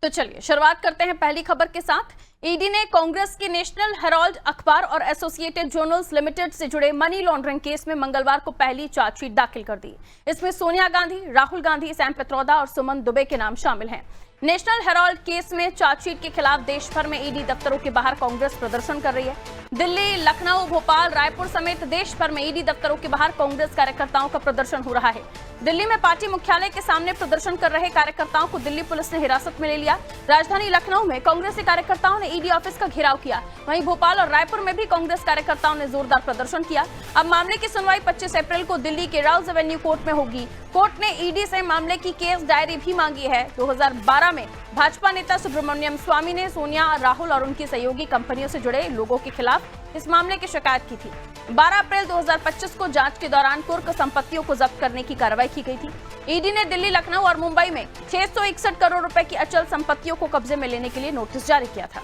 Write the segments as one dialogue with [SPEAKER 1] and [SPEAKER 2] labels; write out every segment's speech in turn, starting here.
[SPEAKER 1] तो चलिए शुरुआत करते हैं पहली खबर के साथ। ईडी ने कांग्रेस के नेशनल हेराल्ड अखबार और एसोसिएटेड जर्नल्स लिमिटेड से जुड़े मनी लॉन्ड्रिंग केस में मंगलवार को पहली चार्जशीट दाखिल कर दी। इसमें सोनिया गांधी, राहुल गांधी, सैम पित्रोदा और सुमन दुबे के नाम शामिल हैं। नेशनल हेराल्ड केस में चार्जशीट के खिलाफ देश भर में ईडी दफ्तरों के बाहर कांग्रेस प्रदर्शन कर रही है। दिल्ली, लखनऊ, भोपाल, रायपुर समेत देश भर में ईडी दफ्तरों के बाहर कांग्रेस कार्यकर्ताओं का प्रदर्शन हो रहा है। दिल्ली में पार्टी मुख्यालय के सामने प्रदर्शन कर रहे कार्यकर्ताओं को दिल्ली पुलिस ने हिरासत में ले लिया। राजधानी लखनऊ में कांग्रेसी कार्यकर्ताओं ने ईडी ऑफिस का घेराव किया। वहीं भोपाल और रायपुर में भी कांग्रेस कार्यकर्ताओं ने जोरदार प्रदर्शन किया। अब मामले की सुनवाई 25 अप्रैल को दिल्ली के राउज एवेन्यू कोर्ट में होगी। कोर्ट ने ईडी से मामले की केस डायरी भी मांगी है। 2012 में भाजपा नेता सुब्रमण्यम स्वामी ने सोनिया, राहुल और उनकी सहयोगी कंपनियों से जुड़े लोगों के खिलाफ इस मामले की शिकायत की थी। 12 अप्रैल 2025 को जांच के दौरान कुर्क संपत्तियों को जब्त करने की कार्रवाई की गई थी। ईडी ने दिल्ली, लखनऊ और मुंबई में 661 करोड़ रुपए की अचल संपत्तियों को कब्जे में लेने के लिए नोटिस जारी किया था।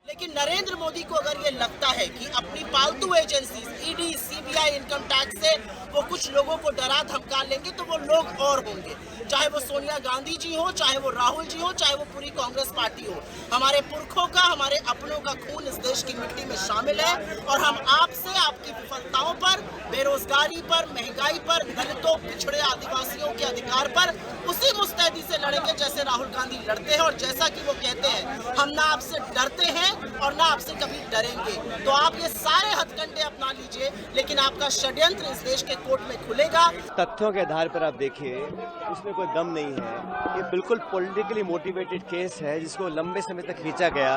[SPEAKER 2] लेकिन नरेंद्र मोदी को अगर ये लगता है कि अपनी पालतू agency ED, CBI, income tax से वो कुछ लोगों को डरा धमका लेंगे तो वो लोग और होंगे, चाहे वो सोनिया गांधी जी हो, चाहे वो राहुल जी हो, चाहे वो पूरी कांग्रेस पार्टी हो। हमारे पुरखों का, हमारे अपनों का खून इस देश की मिट्टी में शामिल है और हम आपसे आपकी विफलताओं पर, बेरोजगारी पर, महंगाई पर, दलितों, पिछड़े आदिवासियों के अधिकार पर उसी मुस्तैदी से लड़ेंगे जैसे राहुल गांधी लड़ते हैं और जैसा कि वो कहते हैं हम ना आपसे डरते हैं और ना आपसे कभी डरेंगे। तो आप ये सारे हथकंडे अपना लीजिए, लेकिन आपका षड्यंत्र इस देश के कोर्ट में खुलेगा।
[SPEAKER 3] तथ्यों के आधार पर आप देखिए, उसमें कोई दम नहीं है। ये बिल्कुल पॉलिटिकली मोटिवेटेड केस है जिसको लंबे समय तक खींचा गया।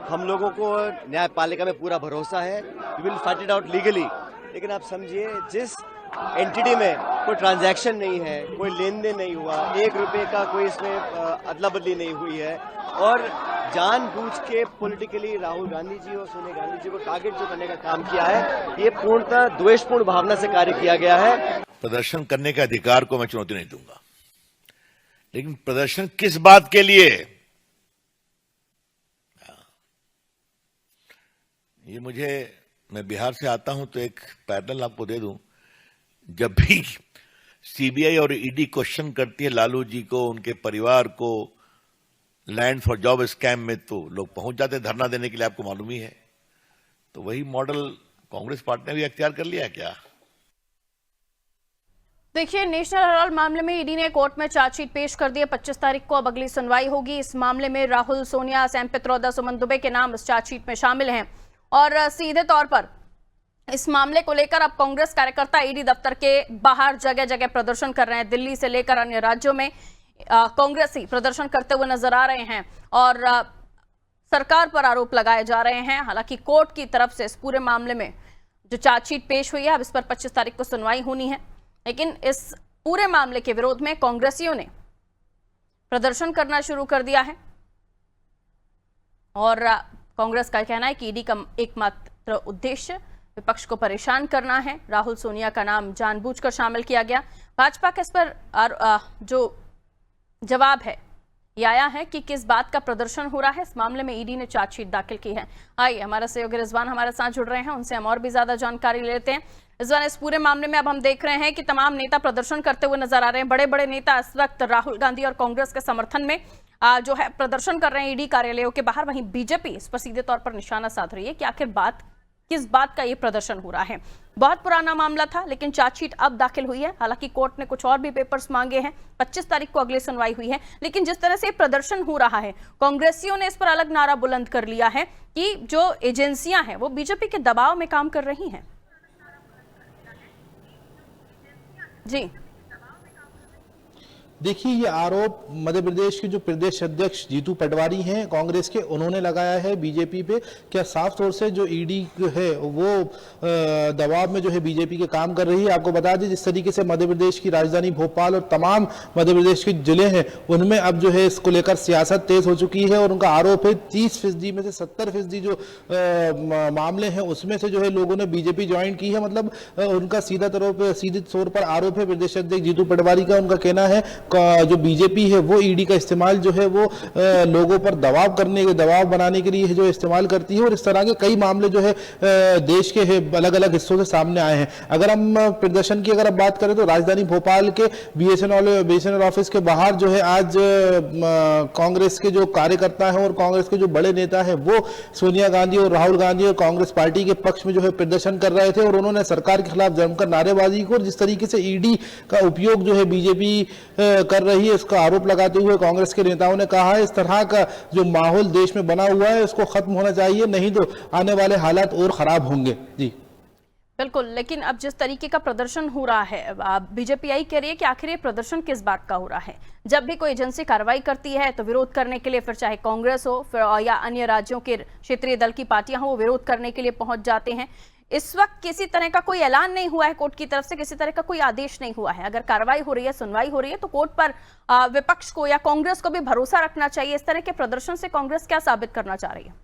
[SPEAKER 3] हम लोगों को न्यायपालिका में पूरा भरोसा है, we will fight it out legally. लेकिन आप समझिए, जिस एंटिटी में कोई ट्रांजैक्शन नहीं है, कोई लेन देन नहीं हुआ, 1 रुपए का कोई इसमें अदला बदली नहीं हुई है और जानबूझ के पॉलिटिकली राहुल गांधी जी और सोनिया गांधी जी को टारगेट जो करने का काम किया है, ये पूर्णतः द्वेषपूर्ण भावना से कार्य किया गया है।
[SPEAKER 4] प्रदर्शन करने के अधिकार को मैं चुनौती नहीं दूंगा, लेकिन प्रदर्शन किस बात के लिए, ये मैं बिहार से आता हूं तो एक पैरेलल आपको दे दूं। जब भी सीबीआई और ईडी क्वेश्चन करती है लालू जी को, उनके परिवार को, लैंड फॉर जॉब स्कैम में, तो लोग पहुंच जाते हैं धरना देने के लिए, आपको मालूम ही है। तो वही मॉडल कांग्रेस पार्टी ने भी अख्तियार कर लिया क्या?
[SPEAKER 1] देखिए, नेशनल हेराल्ड मामले में ईडी ने कोर्ट में चार्जशीट पेश कर दी है। 25 तारीख को अब अगली सुनवाई होगी। इस मामले में राहुल, सोनिया, सैम पित्रोदा, सुमन दुबे के नाम इस चार्जशीट में शामिल हैं और सीधे तौर पर इस मामले को लेकर अब कांग्रेस कार्यकर्ता ईडी दफ्तर के बाहर जगह जगह प्रदर्शन कर रहे हैं। दिल्ली से लेकर अन्य राज्यों में कांग्रेसी प्रदर्शन करते हुए नजर आ रहे हैं और सरकार पर आरोप लगाए जा रहे हैं। हालांकि कोर्ट की तरफ से इस पूरे मामले में जो चार्जशीट पेश हुई है, अब इस पर 25 तारीख को सुनवाई होनी है। लेकिन इस पूरे मामले के विरोध में कांग्रेसियों ने प्रदर्शन करना शुरू कर दिया है और कांग्रेस का कहना है कि ईडी का एकमात्र उद्देश्य विपक्ष को परेशान करना है। राहुल, सोनिया का नाम जानबूझकर शामिल किया गया। भाजपा का इस पर जो जवाब है ये आया है कि किस बात का प्रदर्शन हो रहा है। इस मामले में ईडी ने चार्जशीट दाखिल की है। आइए हमारे सहयोगी रिजवान हमारे साथ जुड़ रहे हैं, उनसे हम और भी ज्यादा जानकारी लेते हैं। रिजवान, इस पूरे मामले में अब हम देख रहे हैं कि तमाम नेता प्रदर्शन करते हुए नजर आ रहे हैं। बड़े बड़े नेता इस वक्त राहुल गांधी और कांग्रेस के समर्थन में जो है प्रदर्शन कर रहे हैं ईडी कार्यालयों के बाहर। वहीं बीजेपी इस पर सीधे तौर पर निशाना साध रही है कि आखिर किस बात का ये प्रदर्शन हो रहा है। बहुत पुराना मामला था, लेकिन चार्जशीट अब दाखिल हुई है। हालांकि कोर्ट ने कुछ और भी पेपर्स मांगे हैं। 25 तारीख को अगली सुनवाई हुई है, लेकिन जिस तरह से प्रदर्शन हो रहा है, कांग्रेसियों ने इस पर अलग नारा बुलंद कर लिया है कि जो एजेंसियां हैं वो बीजेपी के दबाव में काम कर रही हैं। जी
[SPEAKER 5] देखिए, ये आरोप मध्य प्रदेश के जो प्रदेश अध्यक्ष जीतू पटवारी हैं कांग्रेस के, उन्होंने लगाया है बीजेपी पे। क्या साफ तौर से जो ईडी है वो दबाव में जो है बीजेपी के काम कर रही है। आपको बता दें, जिस तरीके से मध्य प्रदेश की राजधानी भोपाल और तमाम मध्य प्रदेश के जिले हैं उनमें अब जो है इसको लेकर सियासत तेज हो चुकी है और उनका आरोप है 30% में से 70% जो मामले हैं उसमें से जो है लोगों ने बीजेपी ज्वाइन की है। मतलब उनका सीधे तौर पर आरोप है प्रदेश अध्यक्ष जीतू पटवारी का। उनका कहना है जो बीजेपी है वो ईडी का इस्तेमाल जो है वो लोगों पर दबाव बनाने के लिए जो इस्तेमाल करती है, और इस तरह के कई मामले जो है देश के अलग अलग हिस्सों से सामने आए हैं। अगर हम प्रदर्शन की अगर आप बात करें तो राजधानी भोपाल के बीएसएनएल ऑफिस के बाहर जो है आज कांग्रेस के जो कार्यकर्ता हैं और कांग्रेस के जो बड़े नेता हैं वो सोनिया गांधी और राहुल गांधी और कांग्रेस पार्टी के पक्ष में जो है प्रदर्शन कर रहे थे, और उन्होंने सरकार के खिलाफ जमकर नारेबाजी की, और जिस तरीके से ईडी का उपयोग जो है बीजेपी कर रही है इसका आरोप लगाते हुए कांग्रेस के नेताओं ने कहा है इस तरह का जो माहौल देश में बना हुआ है उसको खत्म होना चाहिए, नहीं तो आने वाले हालात और खराब होंगे। जी
[SPEAKER 1] बिल्कुल, लेकिन अब जिस तरीके का प्रदर्शन हो रहा है, बीजेपी यही कह रही है कि आखिर ये प्रदर्शन किस बात का हो रहा है। जब भी कोई एजेंसी कार्रवाई करती है तो विरोध करने के लिए फिर चाहे कांग्रेस हो फिर या अन्य राज्यों के क्षेत्रीय दल की पार्टियां हो, वो विरोध करने के लिए पहुंच जाते हैं। इस वक्त किसी तरह का कोई ऐलान नहीं हुआ है कोर्ट की तरफ से, किसी तरह का कोई आदेश नहीं हुआ है। अगर कार्रवाई हो रही है, सुनवाई हो रही है, तो कोर्ट पर विपक्ष को या कांग्रेस को भी भरोसा रखना चाहिए। इस तरह के प्रदर्शन से कांग्रेस क्या साबित करना चाह रही है?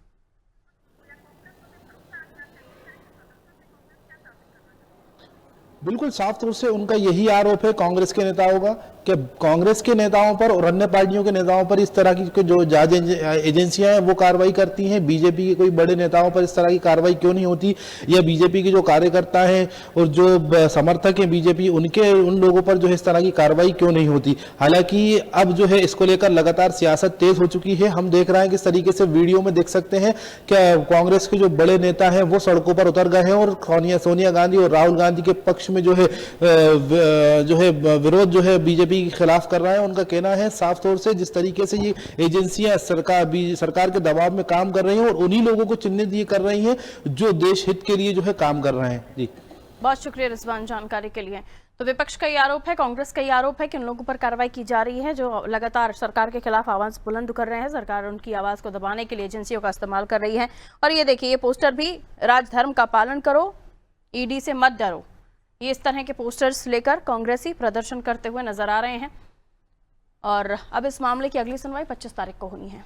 [SPEAKER 5] बिल्कुल साफ तौर से उनका यही आरोप है कांग्रेस के नेताओं का कि कांग्रेस के नेताओं पर और अन्य पार्टियों के नेताओं पर इस तरह की जो जांच एजेंसियां हैं वो कार्रवाई करती हैं, बीजेपी के कोई बड़े नेताओं पर इस तरह की कार्रवाई क्यों नहीं होती, या बीजेपी के जो कार्यकर्ता हैं और जो समर्थक हैं बीजेपी उन लोगों पर जो है इस तरह की कार्रवाई क्यों नहीं होती। हालांकि अब जो है इसको लेकर लगातार सियासत तेज हो चुकी है। हम देख रहे हैं किस तरीके से वीडियो में देख सकते हैं कि कांग्रेस के जो बड़े नेता हैं वो सड़कों पर उतर गए हैं और सोनिया गांधी और राहुल गांधी के पक्ष में जो है विरोध जो है बीजेपी के खिलाफ कर रहा है। उनका कहना है साफ तौर से जिस तरीके से ये एजेंसियां सरकार के दबाव में काम कर रही हैं और उन्हीं लोगों को चिन्हित ये कर रही हैं जो देश हित के लिए जो है काम कर रहे हैं। जी
[SPEAKER 1] बहुत शुक्रिया रिजवान जानकारी के लिए। तो विपक्ष का ये आरोप है, कांग्रेस का ये आरोप है कि उन लोगों पर कार्रवाई की जा रही है जो लगातार सरकार के खिलाफ आवाज बुलंद कर रहे हैं। सरकार उनकी आवाज को दबाने के लिए एजेंसियों का इस्तेमाल कर रही है। और ये देखिए, ये पोस्टर भी राजधर्म का पालन करो, ईडी से मत डरो, ये इस तरह के पोस्टर्स लेकर कांग्रेसी प्रदर्शन करते हुए नजर आ रहे हैं। और अब इस मामले की अगली सुनवाई 25 तारीख को होनी है।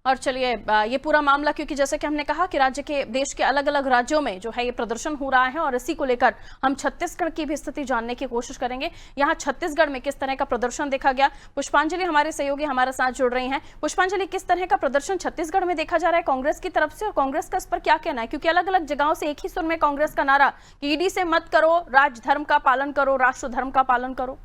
[SPEAKER 1] और चलिए, ये पूरा मामला, क्योंकि जैसे कि हमने कहा कि देश के अलग अलग राज्यों में जो है ये प्रदर्शन हो रहा है, और इसी को लेकर हम छत्तीसगढ़ की भी स्थिति जानने की कोशिश करेंगे। यहाँ छत्तीसगढ़ में किस तरह का प्रदर्शन देखा गया। पुष्पांजलि हमारे सहयोगी हमारे साथ जुड़ रही हैं। पुष्पांजलि, किस तरह का प्रदर्शन छत्तीसगढ़ में देखा जा रहा है कांग्रेस की तरफ से, और कांग्रेस का इस पर क्या कहना है? क्योंकि अलग अलग जगहों से एक ही सुर में कांग्रेस का नारा कि ईडी से मत करो, राजधर्म का पालन करो, राष्ट्र धर्म का पालन करो।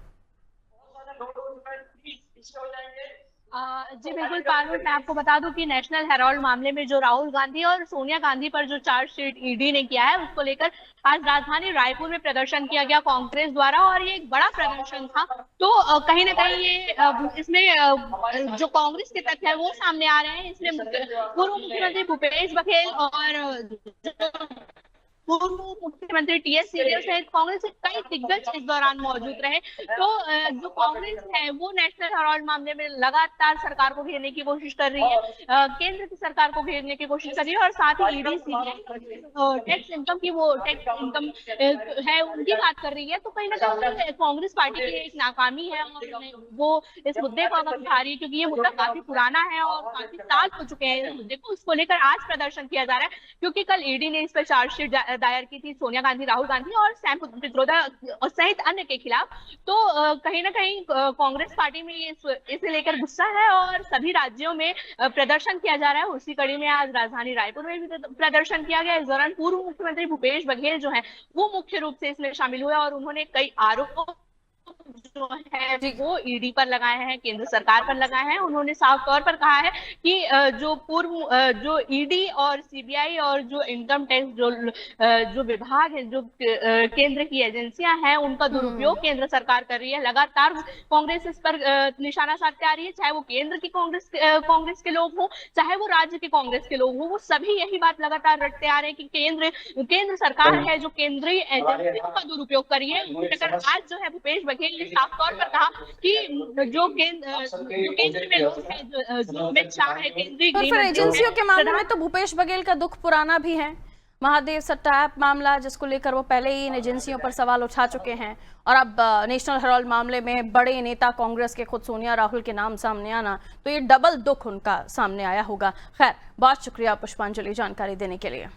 [SPEAKER 6] जी बिल्कुल पारुल, मैं आपको बता दूं कि नेशनल हेराल्ड मामले में जो राहुल गांधी और सोनिया गांधी पर जो चार्जशीट ईडी ने किया है उसको लेकर आज राजधानी रायपुर में प्रदर्शन किया गया कांग्रेस द्वारा, और ये एक बड़ा प्रदर्शन था। तो कहीं ना कहीं ये इसमें जो कांग्रेस के तथ्य है वो सामने आ रहे हैं। इसमें पूर्व मुख्यमंत्री भूपेश बघेल और पूर्व मुख्यमंत्री टीएस सिंहदेव सहित कांग्रेस के कई दिग्गज इस दौरान मौजूद रहे। तो जो कांग्रेस है वो नेशनल हेराल्ड मामले में लगातार सरकार को घेरने की कोशिश कर रही है, केंद्र की सरकार को घेरने की कोशिश कर रही है, और साथ ही ईडी टैक्स इनकम की वो टैक्स इनकम है उनकी बात कर रही है। तो कहीं ना कहीं कांग्रेस पार्टी की एक नाकामी है और वो इस मुद्दे को अगर उठा रही है, क्योंकि ये मुद्दा काफी पुराना है और काफी साल हो चुके हैं इस मुद्दे को। उसको लेकर आज प्रदर्शन किया जा रहा है, क्योंकि कल ईडी ने इस पर चार्जशीट दायर की थी सोनिया गांधी, राहुल गांधी और सैम पित्रोदा सहित अन्य के खिलाफ। तो कहीं ना कहीं कांग्रेस पार्टी में इसे लेकर गुस्सा है और सभी राज्यों में प्रदर्शन किया जा रहा है। उसी कड़ी में आज राजधानी रायपुर में भी प्रदर्शन किया गया। इस दौरान पूर्व मुख्यमंत्री भूपेश बघेल जो है वो मुख्य रूप से इसमें शामिल हुए और उन्होंने कई आरोप जो है वो ईडी पर लगाए हैं, केंद्र सरकार पर लगाए हैं। उन्होंने साफ तौर पर कहा है कि जो ईडी और सीबीआई और जो इनकम टैक्स जो विभाग है, जो केंद्र की एजेंसियां हैं, उनका दुरुपयोग केंद्र सरकार कर रही है। लगातार कांग्रेस इस पर निशाना साधते आ रही है, चाहे वो केंद्र की कांग्रेस के लोग हो, चाहे वो राज्य के कांग्रेस के लोग हो, वो सभी यही बात लगातार रटते आ रहे हैं कि केंद्र सरकार है जो केंद्रीय एजेंसियों का दुरुपयोग कर रही है। आज जो है भूपेश बघेल ने साफ तौर पर कहा कि जो केंद्र में लोग हैं, जो अमित शाह है केंद्रीय
[SPEAKER 1] तो फिर एजेंसियों के मामले में तो भूपेश बघेल का दुख पुराना भी है। महादेव सट्टा ऐप मामला जिसको लेकर वो पहले ही इन एजेंसियों पर सवाल उठा चुके हैं, और अब नेशनल हेराल्ड मामले में बड़े नेता कांग्रेस के खुद सोनिया राहुल के नाम सामने आना, तो ये डबल दुख उनका सामने आया होगा। खैर, बहुत शुक्रिया पुष्पांजलि जानकारी देने के लिए।